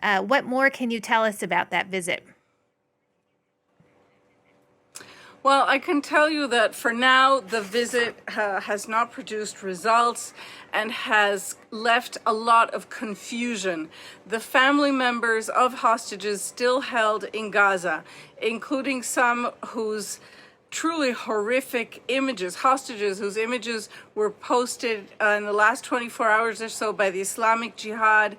What more can you tell us about that visit? Well, I can tell you that for now, the visit has not produced results and has left a lot of confusion. The family members of hostages still held in Gaza, including some whose truly horrific images, hostages whose images were posted in the last 24 hours or so by the Islamic Jihad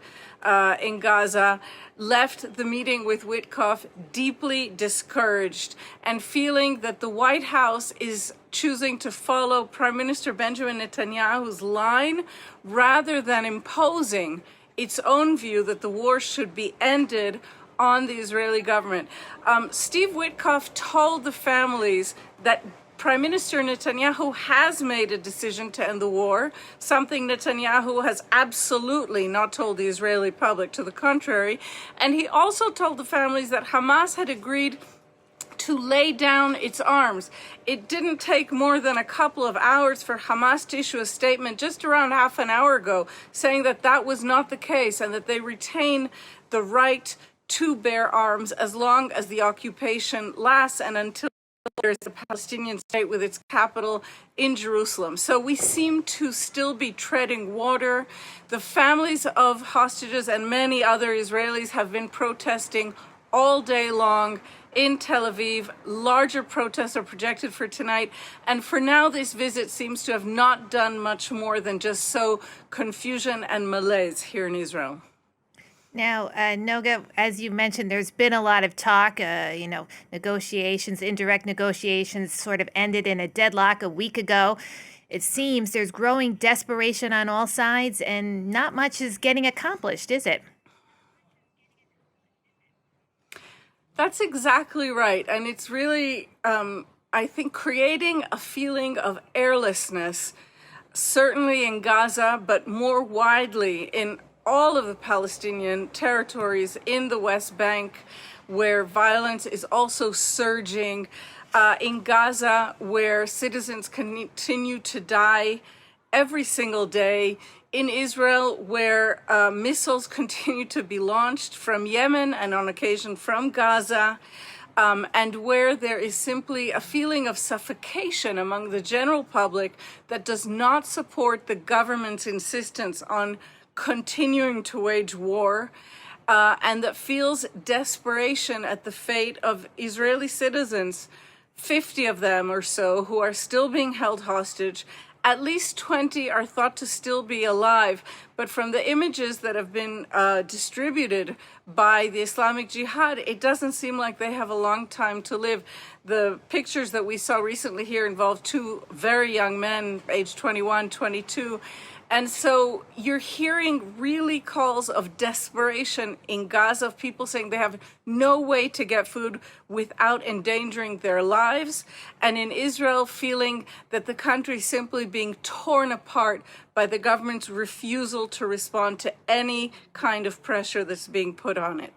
in Gaza, left the meeting with Witkoff deeply discouraged and feeling that the White House is choosing to follow Prime Minister Benjamin Netanyahu's line rather than imposing its own view that the war should be ended on the Israeli government. Steve Witkoff told the families that Prime Minister Netanyahu has made a decision to end the war, something Netanyahu has absolutely not told the Israeli public, to the contrary. And he also told the families that Hamas had agreed to lay down its arms. It didn't take more than a couple of hours for Hamas to issue a statement just around half an hour ago saying that that was not the case and that they retain the right to bear arms as long as the occupation lasts and until there's a Palestinian state with its capital in Jerusalem. So we seem to still be treading water. The families of hostages and many other Israelis have been protesting all day long in Tel Aviv. Larger protests are projected for tonight. And for now, this visit seems to have not done much more than just sow confusion and malaise here in Israel. Now, Noga, as you mentioned, there's been a lot of talk, negotiations, indirect negotiations sort of ended in a deadlock a week ago. It seems there's growing desperation on all sides and not much is getting accomplished, is it? That's exactly right. And it's really, I think, creating a feeling of airlessness, certainly in Gaza, but more widely in all of the Palestinian territories in the West Bank, where violence is also surging, in Gaza, where citizens continue to die every single day, in Israel, where missiles continue to be launched from Yemen and on occasion from Gaza, and where there is simply a feeling of suffocation among the general public that does not support the government's insistence on continuing to wage war, and that feels desperation at the fate of Israeli citizens, 50 of them or so, who are still being held hostage. At least 20 are thought to still be alive, but from the images that have been distributed by the Islamic Jihad, it doesn't seem like they have a long time to live. The pictures that we saw recently here involved two very young men, aged 21, 22, and so you're hearing really calls of desperation in Gaza, of people saying they have no way to get food without endangering their lives. And in Israel, feeling that the country is simply being torn apart by the government's refusal to respond to any kind of pressure that's being put on it.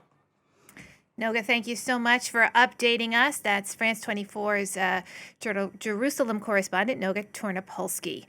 Noga, thank you so much for updating us. That's France 24's Jerusalem correspondent, Noga Tarnopolsky.